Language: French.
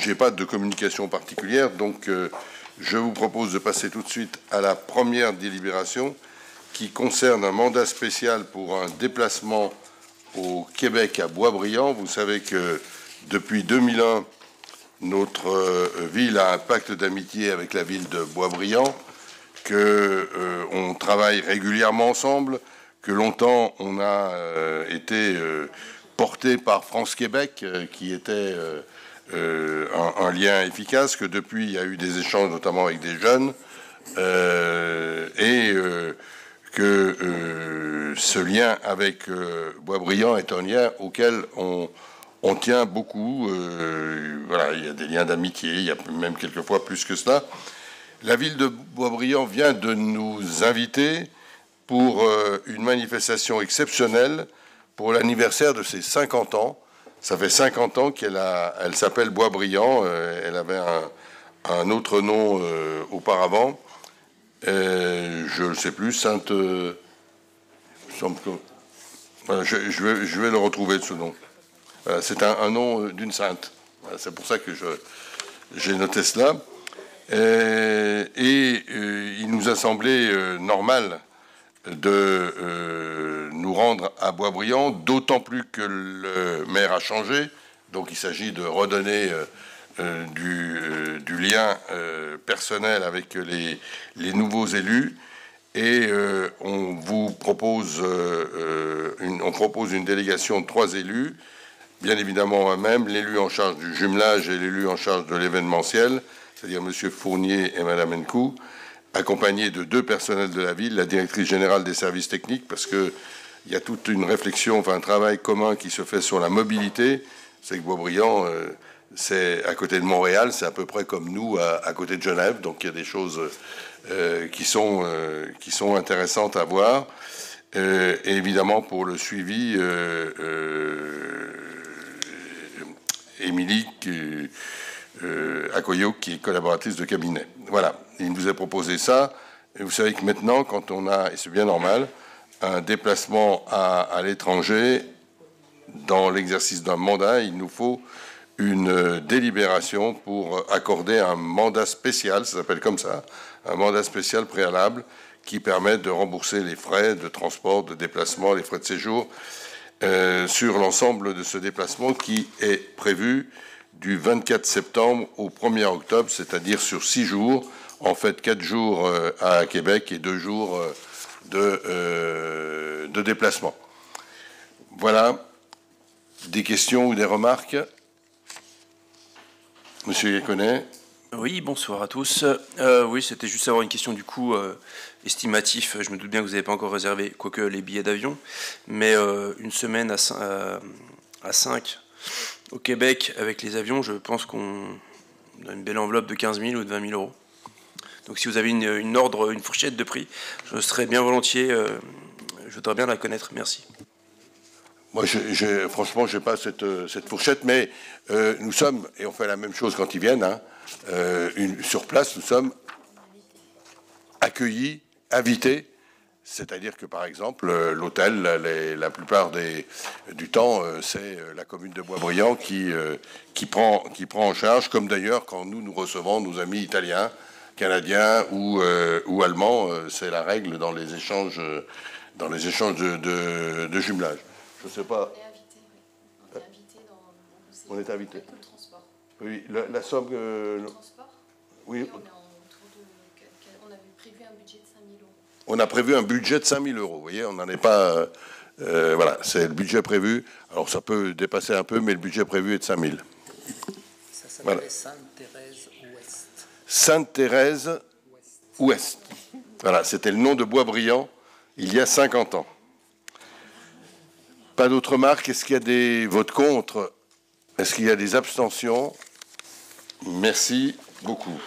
je n'ai pas de communication particulière, donc je vous propose de passer tout de suite à la première délibération qui concerne un mandat spécial pour un déplacement au Québec à Boisbriand. Vous savez que depuis 2001, notre ville a un pacte d'amitié avec la ville de Boisbriand, qu'on travaille régulièrement ensemble, que longtemps on a été porté par France-Québec, qui était un lien efficace, que depuis il y a eu des échanges notamment avec des jeunes, que ce lien avec Boisbriand est un lien auquel on tient beaucoup. Voilà, il y a des liens d'amitié, il y a même quelquefois plus que cela. La ville de Boisbriand vient de nous inviter pour une manifestation exceptionnelle pour l'anniversaire de ses 50 ans. Ça fait 50 ans elle s'appelle Boisbriand. Elle avait un autre nom auparavant. Je ne sais plus, Sainte... Voilà, je vais le retrouver, ce nom. Voilà, c'est un nom d'une sainte. Voilà, c'est pour ça que j'ai noté cela. Il nous a semblé normal de nous rendre à Boisbriand, d'autant plus que le maire a changé. Donc il s'agit de redonner du lien personnel avec les nouveaux élus. Et on vous propose, on propose une délégation de 3 élus, bien évidemment moi-même, l'élu en charge du jumelage et l'élu en charge de l'événementiel, c'est-à-dire M. Fournier et Mme Encou, accompagnés de 2 personnels de la ville, la directrice générale des services techniques, parce qu'il y a toute une réflexion, enfin un travail commun qui se fait sur la mobilité. C'est que Boisbriand, c'est à côté de Montréal, c'est à peu près comme nous à côté de Genève, donc il y a des choses qui sont intéressantes à voir. Et évidemment, pour le suivi, Émilie Akoyo, qui est collaboratrice de cabinet. Voilà, il nous a proposé ça. Et vous savez que maintenant, quand on a, et c'est bien normal, un déplacement à l'étranger, dans l'exercice d'un mandat, il nous faut une délibération pour accorder un mandat spécial, ça s'appelle comme ça, un mandat spécial préalable qui permet de rembourser les frais de transport, de déplacement, les frais de séjour sur l'ensemble de ce déplacement qui est prévu du 24 septembre au 1er octobre, c'est-à-dire sur 6 jours, en fait 4 jours à Québec et 2 jours de déplacement. Voilà, des questions ou des remarques? Monsieur Yéconnet. Oui, bonsoir à tous. Oui, c'était juste avoir une question du coût estimatif. Je me doute bien que vous n'avez pas encore réservé, quoique les billets d'avion, mais une semaine à 5 au Québec avec les avions, je pense qu'on a une belle enveloppe de 15 000 ou de 20 000 euros. Donc si vous avez une fourchette de prix, je serais bien volontiers, je voudrais bien la connaître. Merci. Moi, franchement, je n'ai pas cette fourchette, mais nous sommes, et on fait la même chose quand ils viennent, hein, sur place, nous sommes accueillis, invités, c'est-à-dire que, par exemple, l'hôtel, la plupart du temps, c'est la commune de Boisbriand qui prend en charge, comme d'ailleurs quand nous recevons nos amis italiens, canadiens ou allemands, c'est la règle dans les échanges de jumelage. Je ne sais pas. On est invité. Le transport. Oui, la somme. Le transport. Oui. On avait prévu un budget de 5 000 euros. On a prévu un budget de 5 000 euros. Vous voyez, on n'en est pas. Voilà, c'est le budget prévu. Alors ça peut dépasser un peu, mais le budget prévu est de 5 000. Ça s'appelait voilà. Sainte-Thérèse-Ouest. Sainte-Thérèse-Ouest. Voilà, c'était le nom de Boisbriand il y a 50 ans. Pas d'autres remarques? Est-ce qu'il y a des votes contre? Est-ce qu'il y a des abstentions? Merci beaucoup.